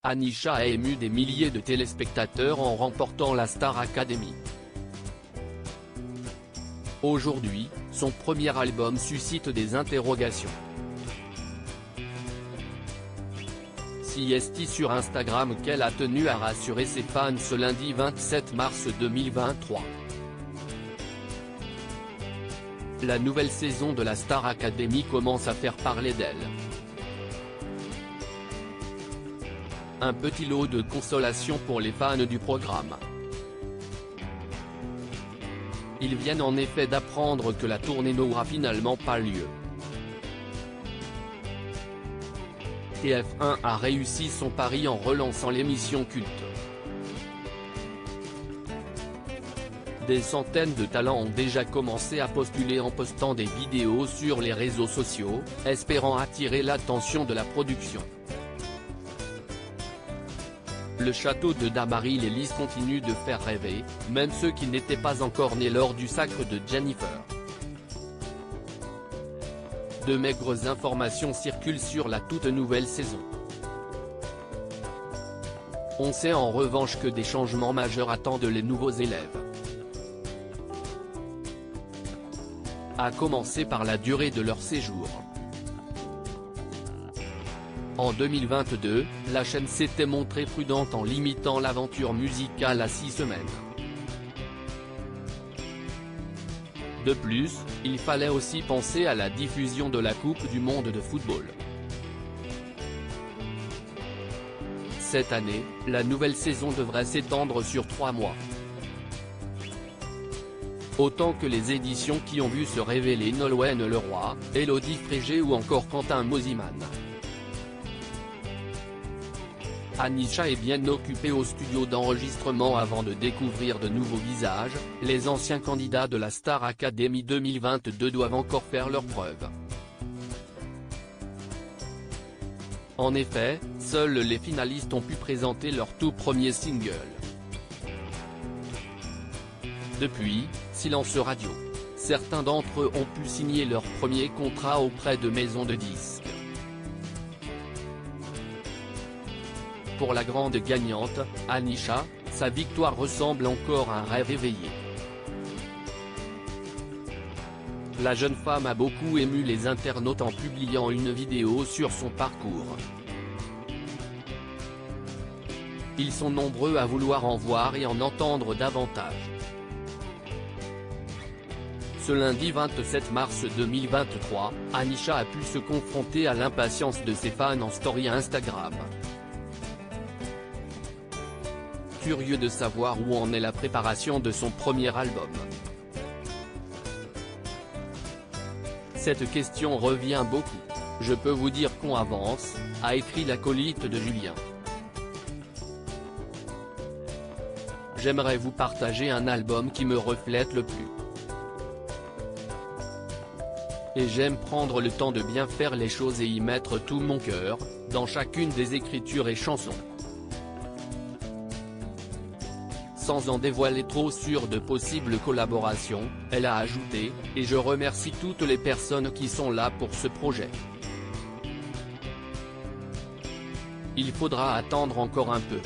Anisha a ému des milliers de téléspectateurs en remportant la Star Academy. Aujourd'hui, son premier album suscite des interrogations. C'est sur Instagram qu'elle a tenu à rassurer ses fans ce lundi 27 mars 2023. La nouvelle saison de la Star Academy commence à faire parler d'elle. Un petit lot de consolation pour les fans du programme. Ils viennent en effet d'apprendre que la tournée n'aura finalement pas lieu. TF1 a réussi son pari en relançant l'émission culte. Des centaines de talents ont déjà commencé à postuler en postant des vidéos sur les réseaux sociaux, espérant attirer l'attention de la production. Le château de Damary-les-Lys continue de faire rêver, même ceux qui n'étaient pas encore nés lors du sacre de Jennifer. De maigres informations circulent sur la toute nouvelle saison. On sait en revanche que des changements majeurs attendent les nouveaux élèves. À commencer par la durée de leur séjour. En 2022, la chaîne s'était montrée prudente en limitant l'aventure musicale à 6 semaines. De plus, il fallait aussi penser à la diffusion de la Coupe du monde de football. Cette année, la nouvelle saison devrait s'étendre sur 3 mois. Autant que les éditions qui ont vu se révéler Nolwenn Leroy, Élodie Frégé ou encore Quentin Mosimann. Anisha est bien occupée au studio d'enregistrement avant de découvrir de nouveaux visages. Les anciens candidats de la Star Academy 2022 doivent encore faire leurs preuves. En effet, seuls les finalistes ont pu présenter leur tout premier single. Depuis, silence radio. Certains d'entre eux ont pu signer leur premier contrat auprès de maisons de disques. Pour la grande gagnante, Anisha, sa victoire ressemble encore à un rêve éveillé. La jeune femme a beaucoup ému les internautes en publiant une vidéo sur son parcours. Ils sont nombreux à vouloir en voir et en entendre davantage. Ce lundi 27 mars 2023, Anisha a pu se confronter à l'impatience de ses fans en story Instagram. Curieux de savoir où en est la préparation de son premier album. Cette question revient beaucoup. Je peux vous dire qu'on avance, a écrit l'acolyte de Julien. J'aimerais vous partager un album qui me reflète le plus. Et j'aime prendre le temps de bien faire les choses et y mettre tout mon cœur, dans chacune des écritures et chansons. Sans en dévoiler trop sur de possibles collaborations, elle a ajouté, et je remercie toutes les personnes qui sont là pour ce projet. Il faudra attendre encore un peu.